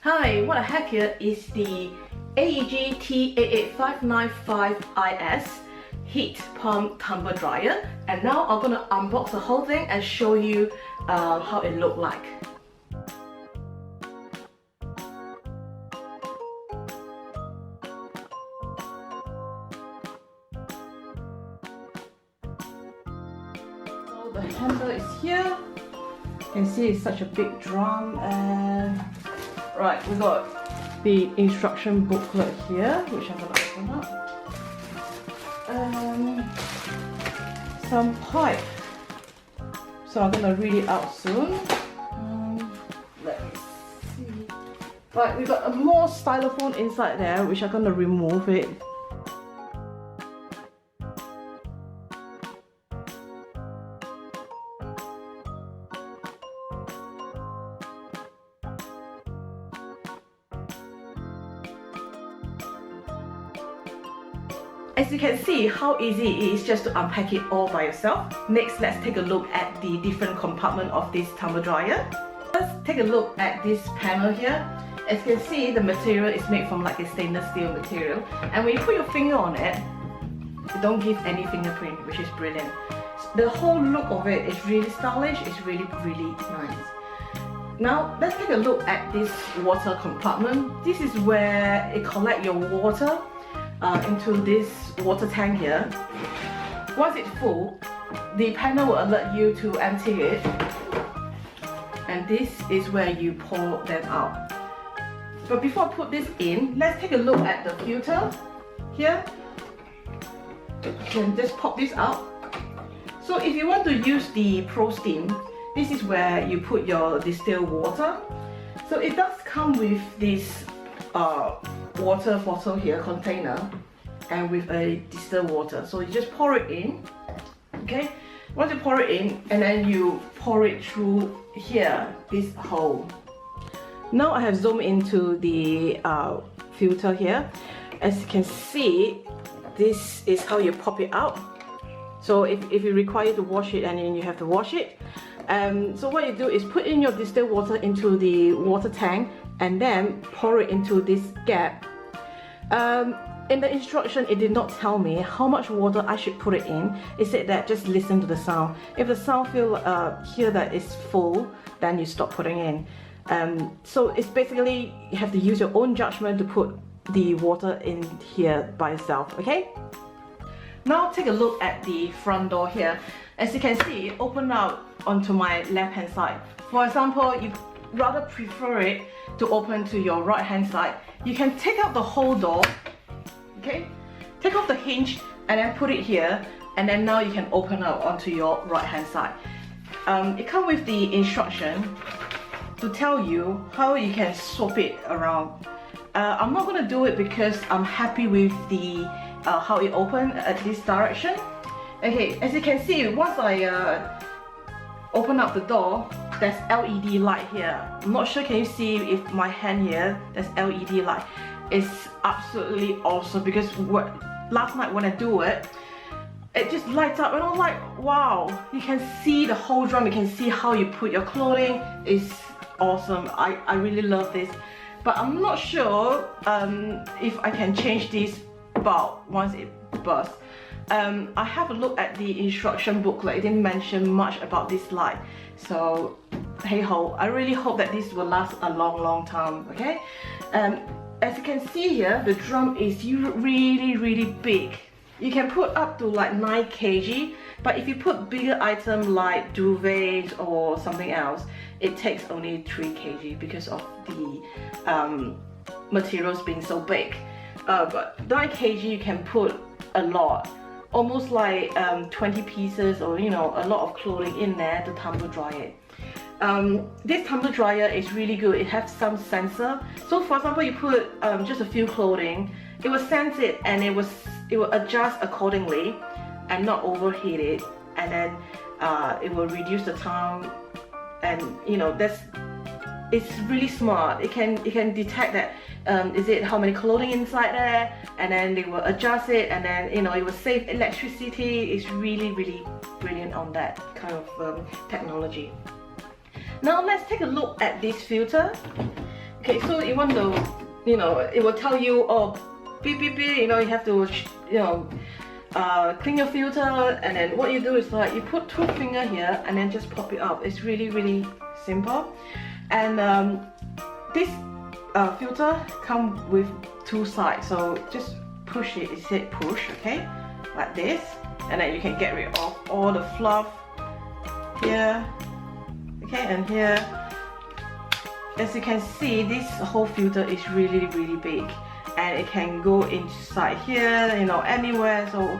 Hi, what I have here is the AEG T88595IS Heat Pump Tumble Dryer, and now I'm gonna unbox the whole thing and show you how it looked like. So the handle is here. You can see it's such a big drum, and right, we got the instruction booklet here, which I'm gonna open up. Some pipe. So I'm gonna read it out soon. Let me see. Right, we got more styrofoam inside there, which I'm gonna remove it. As you can see how easy it is just to unpack it all by yourself. Next, let's take a look at the different compartment of this tumble dryer. Let's take a look at this panel here. As you can see, the material is made from like a stainless steel material, and when you put your finger on it, it don't give any fingerprint, which is brilliant. The whole look of it is really stylish, it's really nice. Now let's take a look at this water compartment. This is where it collects your water into this water tank here. Once it's full, the panel will alert you to empty it, and this is where you pour them out. But before I put this in, let's take a look at the filter here. You can just pop this out. So if you want to use the ProSteam, this is where you put your distilled water. So it does come with this water bottle here, container, and with a distilled water. So you just pour it in, okay? Once you pour it in, and then you pour it through here, this hole. Now I have zoomed into the filter here. As you can see, this is how you pop it out. So if you require to wash it, and then you have to wash it. So what you do is put in your distilled water into the water tank, and then pour it into this gap. In the instruction, it did not tell me how much water I should put it in. It said that just listen to the sound. If the sound hear that it's full, then you stop putting in. So it's basically, you have to use your own judgment to put the water in here by yourself, okay? Now take a look at the front door here. As you can see, it opened out onto my left hand side. For example, you rather prefer it to open to your right hand side, you can take out the whole door, okay? Take off the hinge and then put it here, and then now you can open out onto your right hand side. It comes with the instruction to tell you how you can swap it around. I'm not going to do it because I'm happy with the how it opens at this direction. Okay, as you can see, once I open up the door, there's LED light here. I'm not sure, can you see if my hand here, there's LED light. It's absolutely awesome because last night when I do it, it just lights up and I'm like, wow, you can see the whole drum, you can see how you put your clothing. It's awesome. I really love this, but I'm not sure if I can change this bulb once it bursts. I have a look at the instruction booklet. It didn't mention much about this light, so hey ho, I really hope that this will last a long time, okay? As you can see here, the drum is really big. You can put up to like 9 kg, but if you put bigger items like duvets or something else, it takes only 3 kg because of the materials being so big. But 9 kg you can put a lot, almost like 20 pieces, or you know, a lot of clothing in there to tumble dry it. This tumble dryer is really good. It has some sensor. So for example, you put just a few clothing, it will sense it and it will adjust accordingly and not overheat it, and then it will reduce the time. And you know, it's really smart. It can detect that is it how many clothing inside there, and then they will adjust it, and then you know, it will save electricity. It's really brilliant on that kind of technology. Now let's take a look at this filter. Okay, so you want to, you know, it will tell you, oh, beep beep beep, you know, you have to, you know, clean your filter, and then what you do is like you put 2 fingers here and then just pop it up. It's really simple. And this filter comes with 2 sides, so just push it. It said push, okay, like this, and then you can get rid of all the fluff here, okay, and here. As you can see, this whole filter is really big, and it can go inside here, you know, anywhere. So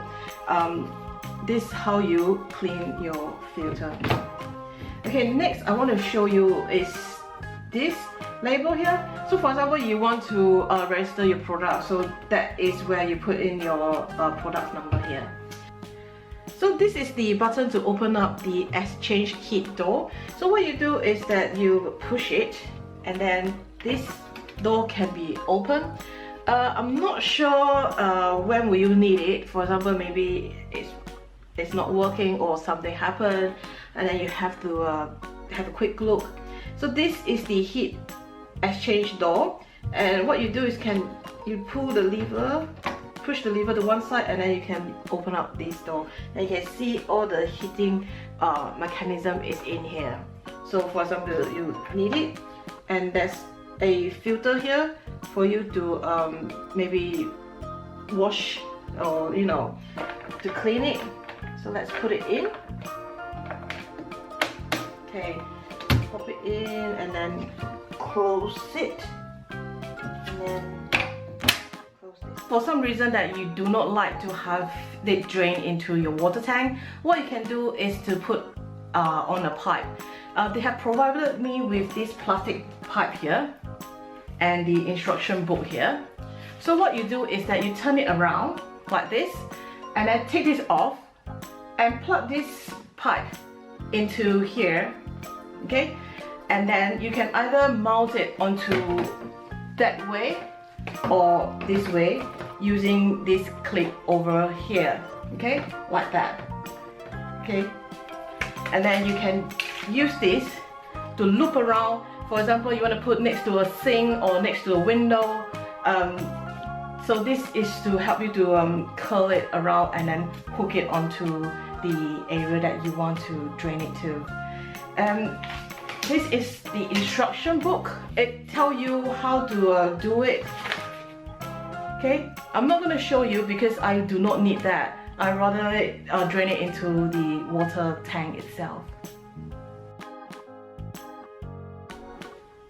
this is how you clean your filter. Okay, next I want to show you is this label here. So for example, you want to register your product, so that is where you put in your product number here. So this is the button to open up the exchange heat door. So what you do is that you push it, and then this door can be open. I'm not sure when will you need it. For example, maybe it's not working or something happened, and then you have to have a quick look. So this is the heat exchange door, and what you do is you pull the lever, push the lever to one side, and then you can open up this door, and you can see all the heating mechanism is in here. So for example, you need it, and there's a filter here for you to maybe wash, or you know, to clean it. So let's put it in. Okay, pop it in and then close it, and then close this. For some reason that you do not like to have it drain into your water tank, what you can do is to put on a pipe. They have provided me with this plastic pipe here and the instruction book here. So what you do is that you turn it around like this, and then take this off and plug this pipe into here, okay? And then you can either mount it onto that way or this way using this clip over here, okay? Like that, okay? And then you can use this to loop around. For example, you want to put next to a sink or next to a window. So this is to help you to curl it around and then hook it onto the area that you want to drain it to. This is the instruction book. It tells you how to do it. Okay, I'm not going to show you because I do not need that. I'd rather drain it into the water tank itself.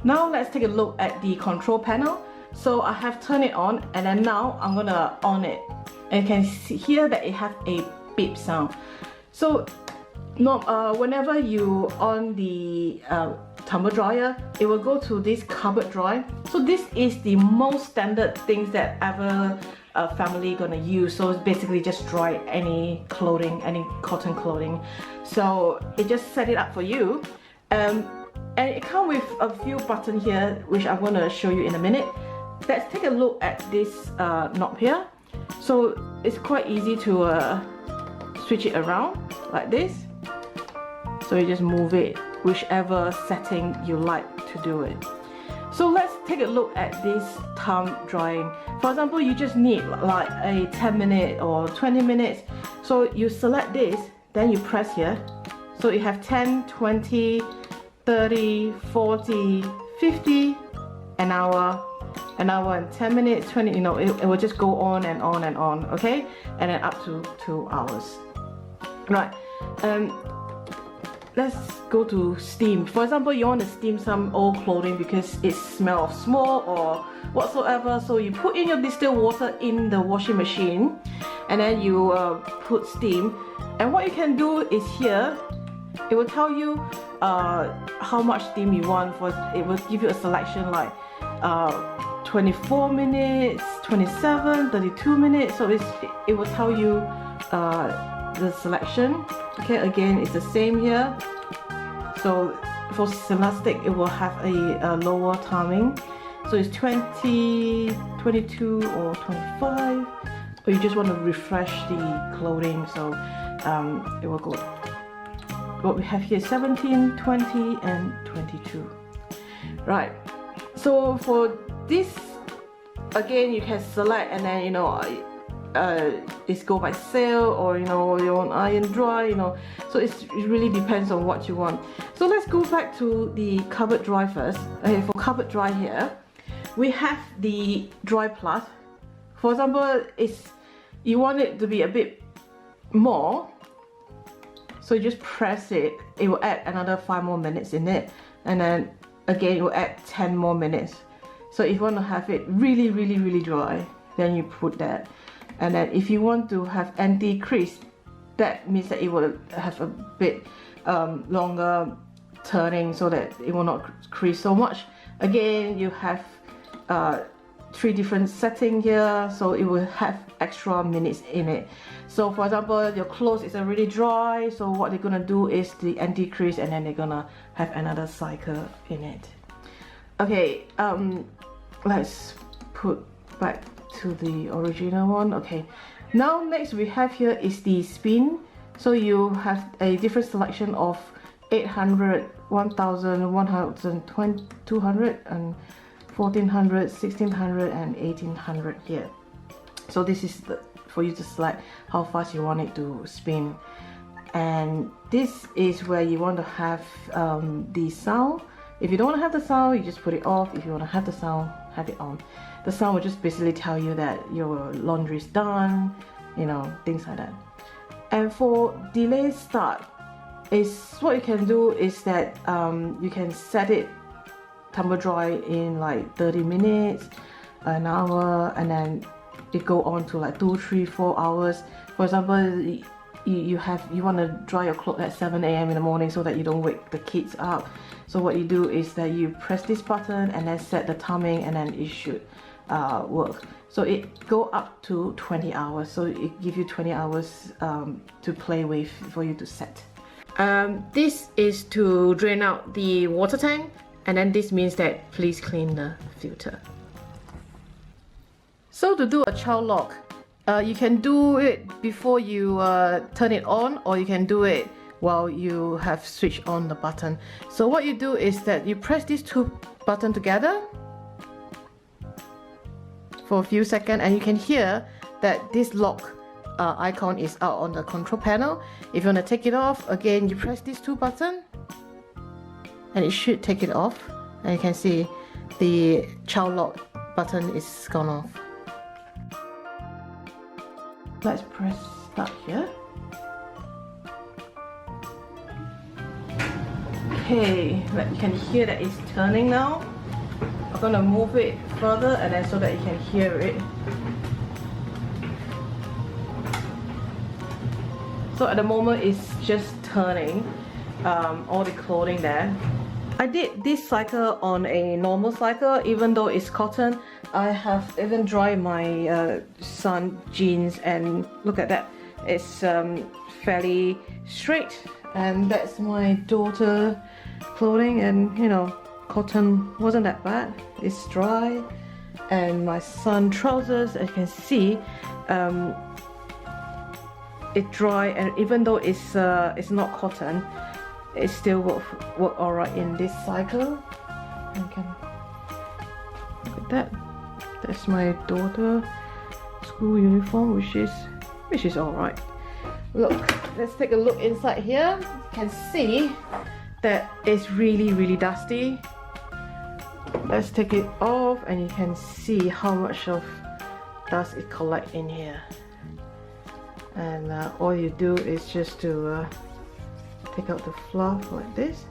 Now let's take a look at the control panel. So I have turned it on, and then now I'm gonna on it. And you can hear that it has a beep sound. So whenever you on the tumble dryer, it will go to this cupboard dry. So this is the most standard things that ever a family gonna use. So it's basically just dry any clothing, any cotton clothing. So it just set it up for you. And it comes with a few buttons here, which I'm going to show you in a minute. Let's take a look at this knob here. So it's quite easy to switch it around like this. So you just move it whichever setting you like to do it. So let's take a look at this time drying. For example, you just need like a 10-minute or 20 minutes. So you select this, then you press here. So you have 10, 20, 30, 40, 50, an hour and 10 minutes, 20, you know, it will just go on and on and on, okay? And then up to 2 hours. Right, let's go to steam. For example, you want to steam some old clothing because it smells of smoke or whatsoever. So you put in your distilled water in the washing machine, and then you put steam. And what you can do is here, it will tell you how much steam you want. It will give you a selection like 24 minutes, 27, 32 minutes. So it will tell you the selection. Okay, again, it's the same here. So for Celastic, it will have a lower timing. So it's 20, 22 or 25. Or you just want to refresh the clothing, so it will go. What we have here, 17, 20 and 22. Right, So for this, again, you can select, and then, you know, it's go by sale, or, you know, you want iron dry, you know, so it really depends on what you want. So let's go back to the cupboard dry first. Okay, for cupboard dry here, we have the dry plus. For example, you want it to be a bit more, so you just press it, it will add another 5 more minutes in it, and then again it will add 10 more minutes. So if you want to have it really dry, then you put that. And then if you want to have anti-crease, that means that it will have a bit longer turning so that it will not crease so much. Again, you have 3 different settings here, so it will have extra minutes in it. So for example, your clothes is already dry, so what they're gonna do is the anti-crease, and then they're gonna have another cycle in it. Okay, let's put back to the original one. Okay, now next we have here is the spin. So you have a different selection of 800, 1000, 1200 and 1400, 1600 and 1800 here. So this is for you to select how fast you want it to spin. And this is where you want to have the sound. If you don't want to have the sound, you just put it off. If you want to have the sound, have it on. The sound will just basically tell you that your laundry is done, you know, things like that. And for delay start, what you can do is that you can set it tumble dry in like 30 minutes, an hour, and then it go on to like 2, 3, 4 hours. For example, you want to dry your clothes at 7 AM in the morning so that you don't wake the kids up. So what you do is that you press this button and then set the timing, and then it should work. So it go up to 20 hours. So it gives you 20 hours to play with for you to set. This is to drain out the water tank, and then this means that please clean the filter. So to do a child lock, you can do it before you turn it on, or you can do it while you have switched on the button. So what you do is that you press these 2 buttons together for a few seconds, and you can hear that this lock icon is out on the control panel. If you want to take it off, again you press these 2 buttons and it should take it off, and you can see the child lock button is gone off. Let's press start here. Okay, you can hear that it's turning now. I'm gonna move it further, and then so that you can hear it. So at the moment it's just turning all the clothing there. I did this cycle on a normal cycle, even though it's cotton. I have even dried my son jeans, and look at that, it's fairly straight. And that's my daughter clothing, and you know, cotton wasn't that bad, it's dry. And my son trousers, as you can see, it dry, and even though it's not cotton, it still work alright in this cycle. You can look at that. That's my daughter school uniform, which is alright. Look, let's take a look inside here. You can see that it's really dusty. Let's take it off, and you can see how much of dust it collects in here. And all you do is just to take out the fluff like this,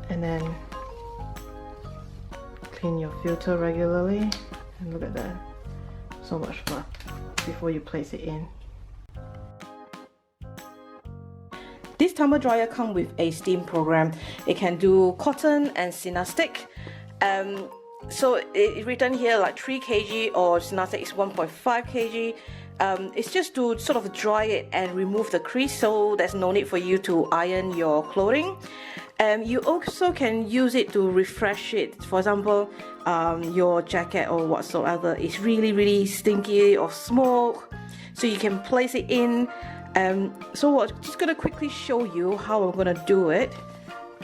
and then clean your filter regularly. And look at that, so much fluff before you place it in. This tumble dryer comes with a steam program. It can do cotton and synastic. So it's written here like 3 kg, or synastic is 1.5 kg. It's just to sort of dry it and remove the crease, so there's no need for you to iron your clothing. You also can use it to refresh it. For example, your jacket or whatsoever is really stinky or smoke, so you can place it in. So I'm just gonna quickly show you how I'm gonna do it.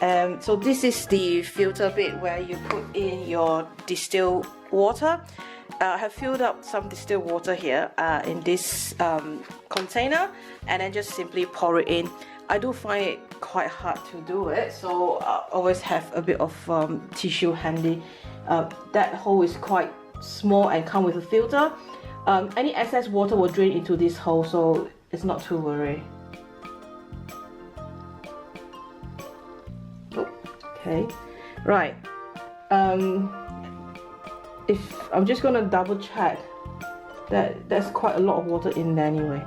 So this is the filter bit where you put in your distilled water. I have filled up some distilled water here in this container, and then just simply pour it in. I do find it quite hard to do it, so I always have a bit of tissue handy. That hole is quite small and come with a filter. Any excess water will drain into this hole, so it's not too worry. Okay, right. If I'm just gonna double check that there's quite a lot of water in there anyway.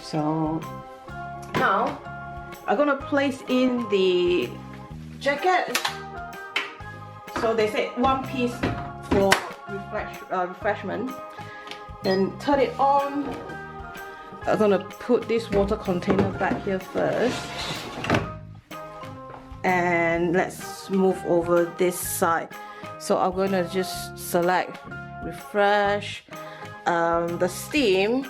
So now I'm gonna place in the jacket. So they say 1 piece for refreshment. Then turn it on. I'm gonna put this water container back here first. And let's move over this side. So I'm going to just select refresh. The steam,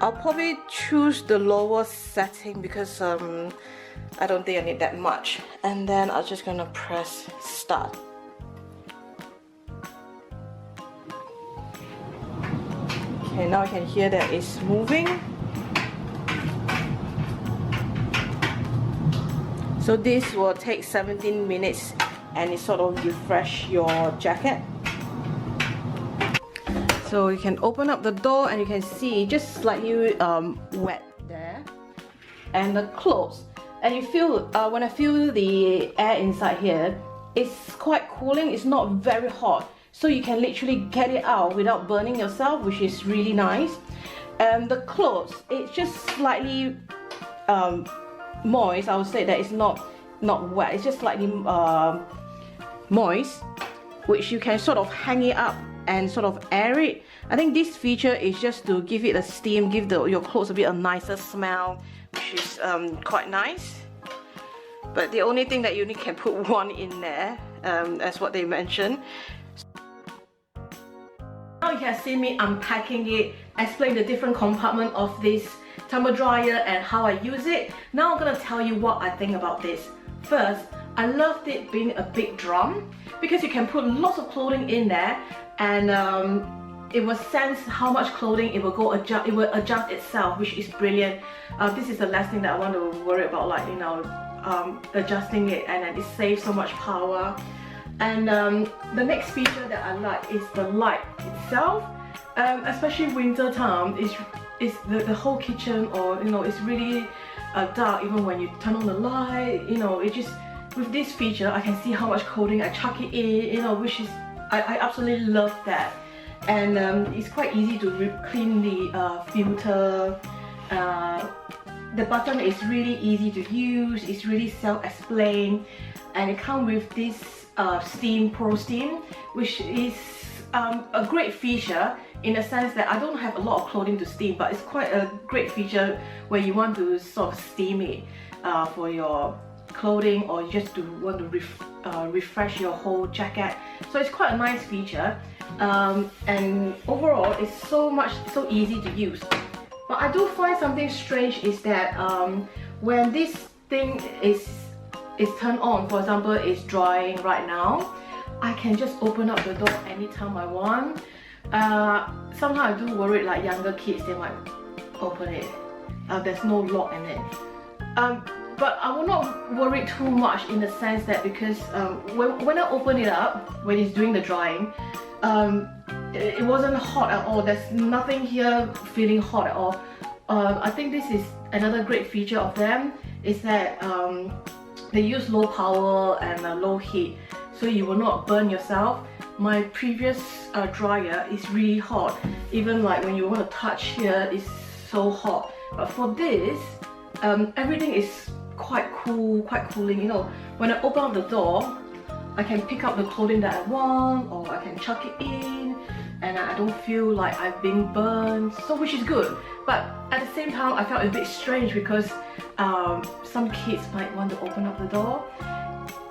I'll probably choose the lower setting because I don't think I need that much. And then I'm just going to press start. Okay, now you can hear that it's moving. So this will take 17 minutes and it sort of refresh your jacket. So you can open up the door and you can see just slightly wet there. And the clothes. And you feel, when I feel the air inside here, it's quite cooling, it's not very hot. So you can literally get it out without burning yourself, which is really nice. And the clothes, it's just slightly moist. I would say that it's not wet, it's just slightly moist, which you can sort of hang it up and sort of air it. I think this feature is just to give it a steam, give your clothes a bit of nicer smell, which is quite nice. But the only thing that you only can put one in there, as what they mentioned. Now you can see me unpacking it, explain the different compartment of this tumble dryer and how I use it. Now I'm gonna tell you what I think about this. First, I loved it being a big drum because you can put lots of clothing in there, and it will sense how much clothing it will go adjust. It will adjust itself, which is brilliant. This is the last thing that I want to worry about, like adjusting it, and then it saves so much power. And the next feature that I like is the light itself. Especially winter time, is the whole kitchen, or it's really dark even when you turn on the light. It just, with this feature I can see how much clothing I chuck it in, which is I absolutely love that. And it's quite easy to clean the filter. The button is really easy to use, it's really self-explained, and it comes with this ProSteam, which is a great feature in the sense that I don't have a lot of clothing to steam, but it's quite a great feature where you want to sort of steam it for your clothing, or just to want to refresh your whole jacket. So it's quite a nice feature, and overall it's so easy to use. But I do find something strange is that when this thing is turned on, for example, it's drying right now, I can just open up the door anytime I want. Sometimes I do worry, like younger kids, they might open it. There's no lock in it. But I will not worry too much in the sense that, because when I open it up, when it's doing the drying, it wasn't hot at all. There's nothing here feeling hot at all. I think this is another great feature of them, is that they use low power and low heat, so you will not burn yourself. My previous dryer is really hot. Even like when you want to touch here, it's so hot. But for this, everything is quite cool, quite cooling. When I open up the door, I can pick up the clothing that I want, or I can chuck it in, and I don't feel like I've been burned, so which is good. But at the same time, I felt a bit strange because some kids might want to open up the door.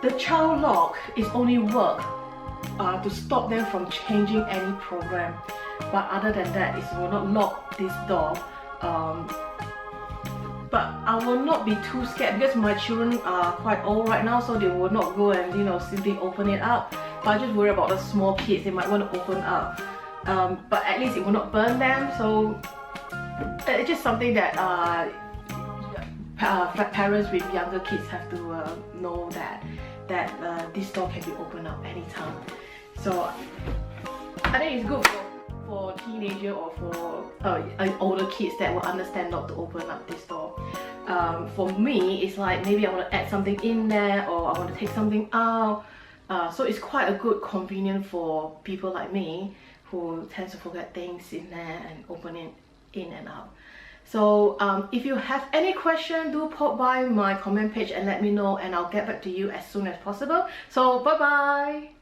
The child lock is only work to stop them from changing any program, but other than that, it will not lock this door. But I will not be too scared because my children are quite old right now, so they will not go and, you know, simply open it up. But I just worry about the small kids, they might want to open up. But at least it will not burn them, so it's just something that parents with younger kids have to know that this door can be opened up anytime. So I think it's good for teenager or for older kids that will understand not to open up this door. For me, it's like maybe I want to add something in there, or I want to take something out. So it's quite a good convenience for people like me who tends to forget things in there and open it in and out. So if you have any question, do pop by my comment page and let me know, and I'll get back to you as soon as possible. So bye bye.